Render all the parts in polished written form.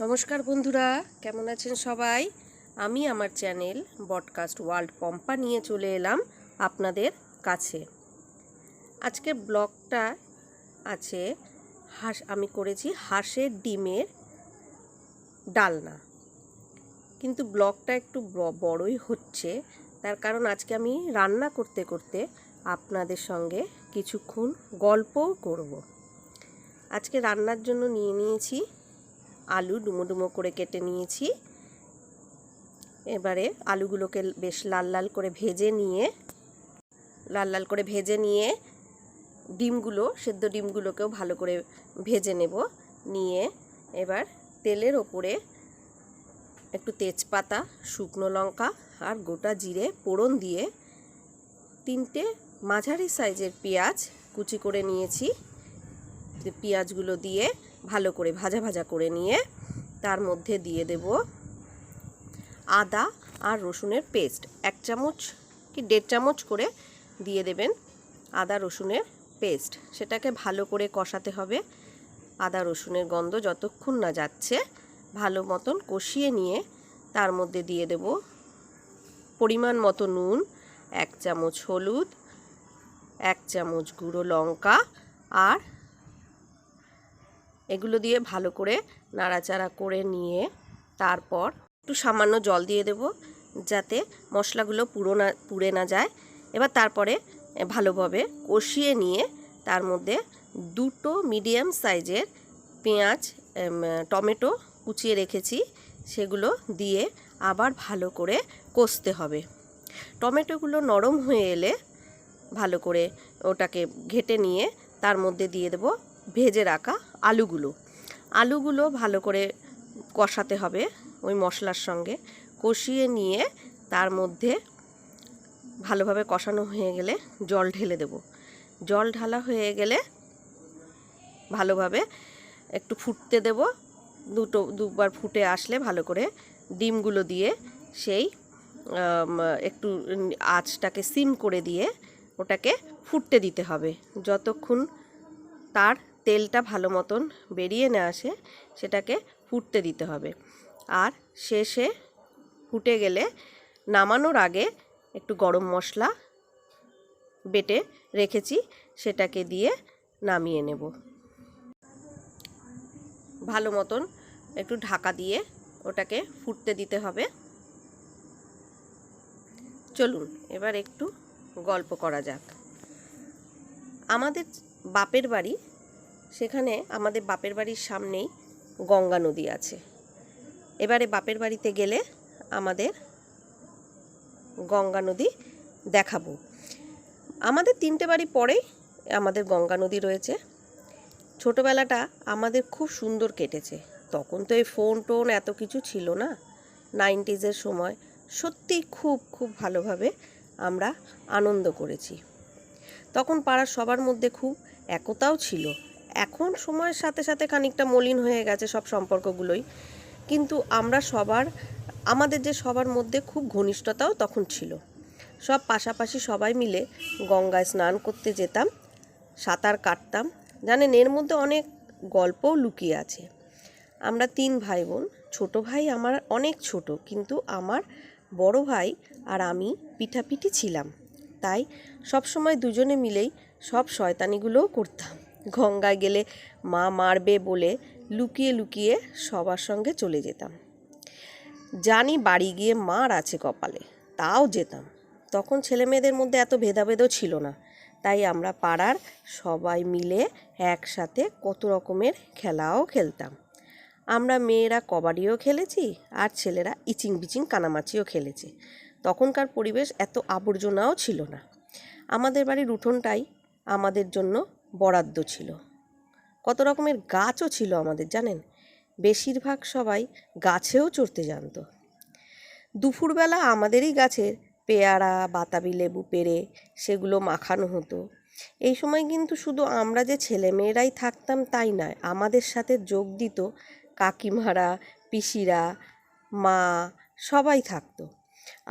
নমস্কার বন্ধুরা, কেমন আছেন সবাই? আমি আমার চ্যানেল বডকাস্ট ওয়ার্ল্ড পম্পা নিয়ে চলে এলাম আপনাদের কাছে। আজকের ব্লগটা আছে আমি করেছি হাঁসের ডিমের ডালনা। কিন্তু ব্লগটা একটু বড়ই হচ্ছে, তার কারণ আজকে আমি রান্না করতে করতে আপনাদের সঙ্গে কিছুক্ষণ গল্পও করব। আজকে রান্নার জন্য নিয়েছি আলু, ডুমো ডুমো করে কেটে নিয়েছি। এবারে আলুগুলোকে বেশ লাল লাল করে ভেজে নিয়ে সেদ্ধ ডিমগুলোকেও ভালো করে ভেজে নেব। নিয়ে এবার তেলের ওপরে একটু তেজপাতা, শুকনো লঙ্কা আর গোটা জিরে ফোড়ন দিয়ে 3টে মাঝারি সাইজের পেঁয়াজ কুচি করে নিয়েছি। পেঁয়াজগুলো দিয়ে ভালো করে ভাজা করে নিয়ে তার মধ্যে দিয়ে দেব আদা আর রসুনের পেস্ট। 1 চামচ কি 1.5 চামচ করে দিয়ে দেবেন আদা রসুনের পেস্ট। সেটাকে ভালো করে কষাতে হবে। আদা রসুনের গন্ধ যতক্ষণ না যাচ্ছে ভালো মতন কষিয়ে নিয়ে তার মধ্যে দিয়ে দেব পরিমাণ মতো নুন, 1 চামচ হলুদ, 1 চামচ গুঁড়ো লঙ্কা, আর এগুলো দিয়ে ভালো করে নাড়াচাড়া করে নিয়ে তারপর একটু সামান্য জল দিয়ে দেব যাতে মশলাগুলো পুড়ে না যায়। এবার তারপরে ভালোভাবে কষিয়ে নিয়ে তার মধ্যে 2টো মিডিয়াম সাইজের পেঁয়াজ, টমেটো কুচিয়ে রেখেছি, সেগুলো দিয়ে আবার ভালো করে কষতে হবে। টমেটোগুলো নরম হয়ে এলে ভালো করে ওটাকে ঘেটে নিয়ে তার মধ্যে দিয়ে দেব ভেজে রাখা আলুগুলো ভালো করে কষাতে হবে ওই মশলার সঙ্গে। কষিয়ে নিয়ে তার মধ্যে ভালোভাবে কষানো হয়ে গেলে জল ঢেলে দেব। জল ঢালা হয়ে গেলে ভালোভাবে একটু ফুটতে দেব। দুবার ফুটে আসলে ভালো করে ডিমগুলো দিয়ে সেই একটু আঁচটাকে সিম করে দিয়ে ওটাকে ফুটতে দিতে হবে যতক্ষণ তার তেলটা ভালো মতন বেরিয়ে না আসে। সেটাকে ফুটতে দিতে হবে। আর শেষে ফুটে গেলে নামানোর আগে একটু গরম মশলা বেটে রেখেছি, সেটাকে দিয়ে নামিয়ে নেব। ভালো মতন একটু ঢাকা দিয়ে ওটাকে ফুটতে দিতে হবে। চলুন এবার একটু গল্প করা যাক। আমাদের বাপের বাড়ি, সেখানে আমাদের বাপের বাড়ির সামনেই গঙ্গা নদী আছে। এবারে বাপের বাড়িতে গেলে আমাদের গঙ্গা নদী দেখাবো। আমাদের 3টে বাড়ি পরেই আমাদের গঙ্গা নদী রয়েছে। ছোটোবেলাটা আমাদের খুব সুন্দর কেটেছে। তখন তো এই ফোন টোন এত কিছু ছিল না। 90s সময় সত্যি খুব খুব ভালোভাবে আমরা আনন্দ করেছি। তখন পাড়ার সবার মধ্যে খুব একতাও ছিল। এখন সময়ের সাথে সাথে খানিকটা মলিন হয়ে গেছে সব সম্পর্কগুলোই, কিন্তু আমাদের যে সবার মধ্যে খুব ঘনিষ্ঠতাও তখন ছিল। সব পাশাপাশি সবাই মিলে গঙ্গায় স্নান করতে যেতাম, সাঁতার কাটতাম। জানেন, এর মধ্যে অনেক গল্পও লুকিয়ে আছে। আমরা 3 ভাই বোন। ছোট ভাই আমার অনেক ছোট, কিন্তু আমার বড় ভাই আর আমি পিঠাপিঠি ছিলাম। তাই সবসময় দুজনে মিলেই সব শয়তানিগুলোও করতাম। গঙ্গায় গেলে মা মারবে বলে লুকিয়ে লুকিয়ে সবার সঙ্গে চলে যেতাম। জানি বাড়ি গিয়ে মার আছে কপালে, তাও যেতাম। তখন ছেলে মেয়েদের মধ্যে এত ভেদাভেদও ছিল না। তাই আমরা পাড়ার সবাই মিলে একসাথে কত রকমের খেলাও খেলতাম। আমরা মেয়েরা কবাডিও খেলেছি, আর ছেলেরা ইচিং বিচিং কানামাছিও খেলেছে। তখনকার পরিবেশ এত আবর্জনাও ছিল না। আমাদের বাড়ির উঠোনটাই আমাদের জন্য বরাদ্দ ছিল। কত রকমের গাছও ছিল আমাদের, জানেন। বেশিরভাগ সবাই গাছেও চড়তে জানতো। দুপুরবেলা আমাদেরই গাছের পেয়ারা, বাতাবি লেবু পেড়ে সেগুলো মাখানো হতো। এই সময় কিন্তু শুধু আমরা যে ছেলেমেয়েরাই থাকতাম তাই নয়, আমাদের সাথে যোগ দিত কাকিমারা, পিসিরা, মা, সবাই থাকতো।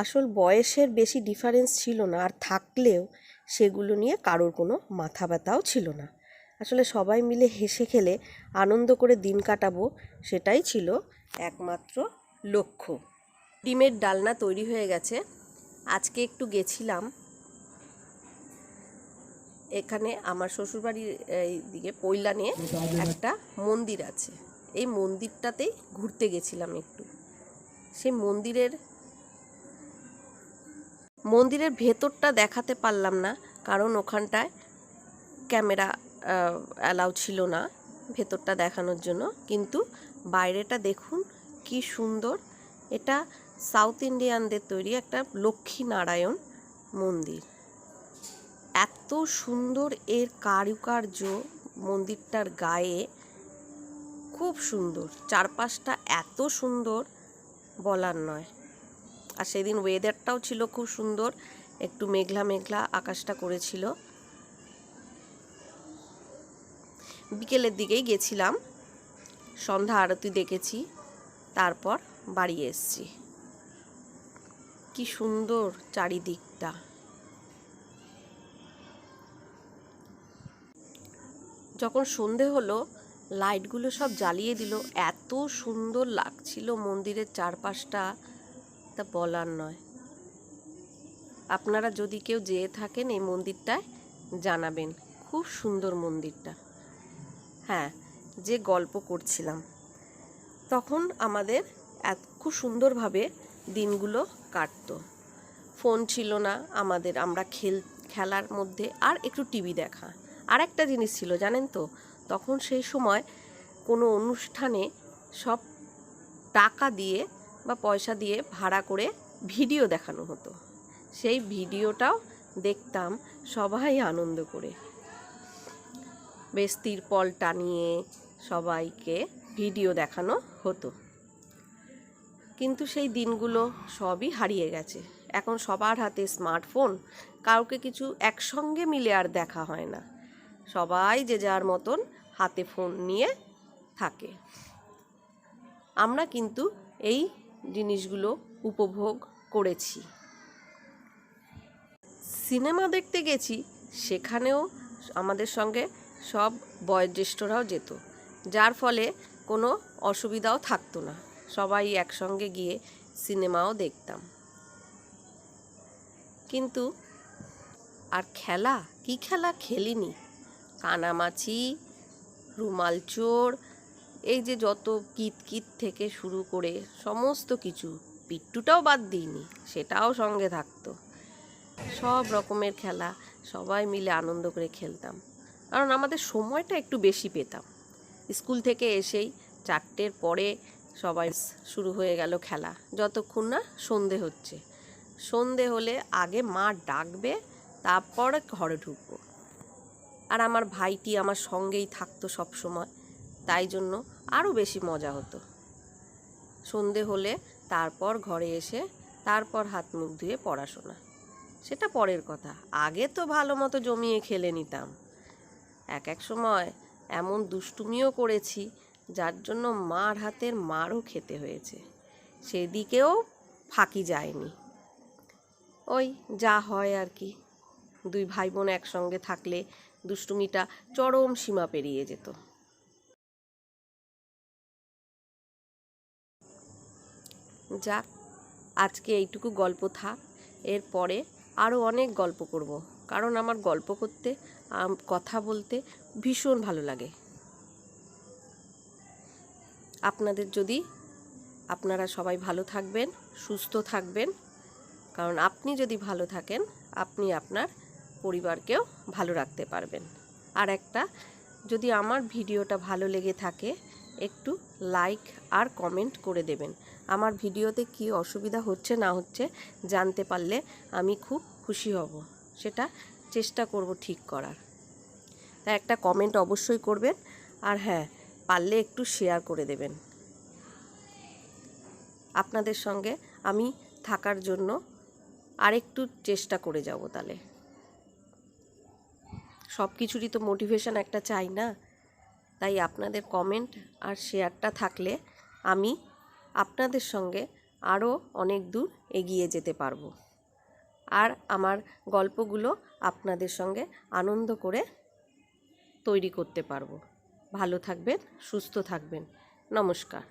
আসল বয়সের বেশি ডিফারেন্স ছিল না, আর থাকলেও সেগুলো নিয়ে কারোর কোনো মাথা ব্যথাও ছিল না। আসলে সবাই মিলে হেসে খেলে আনন্দ করে দিন কাটাবো, সেটাই ছিল একমাত্র লক্ষ্য। ডিমের ডালনা তৈরি হয়ে গেছে। আজকে একটু গেছিলাম, এখানে আমার শ্বশুরবাড়ির এই দিকে পৈলানে একটা মন্দির আছে, এই মন্দিরটাতেই ঘুরতে গেছিলাম একটু। সেই মন্দিরের ভেতরটা দেখাতে পারলাম না, কারণ ওখানটায় ক্যামেরা অ্যালাউ ছিল না ভেতরটা দেখানোর জন্য। কিন্তু বাইরেটা দেখুন কি সুন্দর। এটা সাউথ ইন্ডিয়ানদের তৈরি একটা লক্ষ্মী নারায়ণ মন্দির। এত সুন্দর এর কারুকার্য, মন্দিরটার গায়ে খুব সুন্দর, চারপাশটা এত সুন্দর বলার নয়। আর সেদিন ওয়েদারটাও ছিল খুব সুন্দর, একটু মেঘলা মেঘলা আকাশটা করেছিল। বিকেলের দিকেই গেছিলাম, সন্ধ্যা আরতি দেখেছি, তারপর বাড়ি এসেছি। কি সুন্দর চারিদিকটা। যখন সন্ধে হলো, লাইটগুলো সব জ্বালিয়ে দিল, এত সুন্দর লাগছিল মন্দিরের চারপাশটা, তা বলার নয়। আপনারা যদি কেউ যেয়ে থাকেন এই মন্দিরটায় জানাবেন, খুব সুন্দর মন্দিরটা। হ্যাঁ, যে গল্প করছিলাম, তখন আমাদের খুব সুন্দরভাবে দিনগুলো কাটতো। ফোন ছিল না আমাদের, আমরা খেলার মধ্যে আর একটু টিভি দেখা। আর একটা জিনিস ছিল জানেন তো, তখন সেই সময় কোনো অনুষ্ঠানে সব টাকা দিয়ে বা পয়সা দিয়ে ভাড়া করে ভিডিও দেখানো হতো। সেই ভিডিওটাও দেখতাম সবাই আনন্দ করে, বেশ তিরপল টানিয়ে সবাইকে ভিডিও দেখানো হতো। কিন্তু সেই দিনগুলো সবই হারিয়ে গেছে। এখন সবার হাতে স্মার্টফোন, কাউকে কিছু একসঙ্গে মিলে আর দেখা হয় না, সবাই যে যার মতন হাতে ফোন নিয়ে থাকে। আমরা কিন্তু এই জিনিসগুলো উপভোগ করেছি। সিনেমা দেখতে গেছি, সেখানেও আমাদের সঙ্গে সব বয়োজ্যেষ্ঠরাও যেত, যার ফলে কোনো অসুবিধাও থাকতো না, সবাই একসঙ্গে গিয়ে সিনেমাও দেখতাম। কিন্তু আর খেলা, কি খেলা খেলিনি। কানামাছি, রুমাল চোর, এই যে যত কিতকিত থেকে শুরু করে সমস্ত কিছু, পিট্টুটাও বাদ দিইনি, সেটাও সঙ্গে থাকতো। সব রকমের খেলা সবাই মিলে আনন্দ করে খেলতাম, কারণ আমাদের সময়টা একটু বেশি পেতাম। স্কুল থেকে এসেই 4টের পরে সবাই শুরু হয়ে গেল খেলা, যতক্ষণ না সন্ধে হচ্ছে। সন্ধে হলে আগে মা ডাকবে, তারপর ঘরে ঢুকবো। আর আমার ভাইটি আমার সঙ্গেই থাকতো সব সময়, তাই জন্য আরও বেশি মজা হতো। সন্ধে হলে তারপর ঘরে এসে তারপর হাত মুখ ধুয়ে পড়াশোনা, সেটা পরের কথা। আগে তো ভালো মতো জমিয়ে খেলে নিতাম। এক সময় এমন দুষ্টুমিও করেছি, যার জন্য মার হাতের মারও খেতে হয়েছে, সেদিকেও ফাঁকি যায়নি। ওই যা হয় আর কি, 2 ভাই বোন একসঙ্গে থাকলে দুষ্টুমিটা চরম সীমা পেরিয়ে যেত। যাক, আজকে এইটুকু গল্প থাক, এরপরে আরও অনেক গল্প করব, কারণ আমার গল্প করতে, কথা বলতে ভীষণ ভালো লাগে। আপনারা সবাই ভালো থাকবেন, সুস্থ থাকবেন, কারণ আপনি যদি ভালো থাকেন, আপনি আপনার পরিবারকেও ভালো রাখতে পারবেন। আর একটা, যদি আমার ভিডিওটা ভালো লেগে থাকে, একটু লাইক আর কমেন্ট করে দেবেন। আমার ভিডিওতে কী অসুবিধা হচ্ছে না হচ্ছে জানতে পারলে আমি খুব খুশি হব, সেটা চেষ্টা করব ঠিক করার। তাই একটা কমেন্ট অবশ্যই করবেন, আর হ্যাঁ, পারলে একটু শেয়ার করে দেবেন। আপনাদের সঙ্গে আমি থাকার জন্য আরেকটু চেষ্টা করে যাব। তাহলে সব কিছুরই তো মোটিভেশন একটা চাই না, তাই আপনাদের কমেন্ট আর শেয়ারটা থাকলে আমি আপনাদের সঙ্গে আরও অনেক দূর এগিয়ে যেতে পারবো, আর আমার গল্পগুলো আপনাদের সঙ্গে আনন্দ করে তৈরি করতে পারবো। ভালো থাকবেন, সুস্থ থাকবেন। নমস্কার।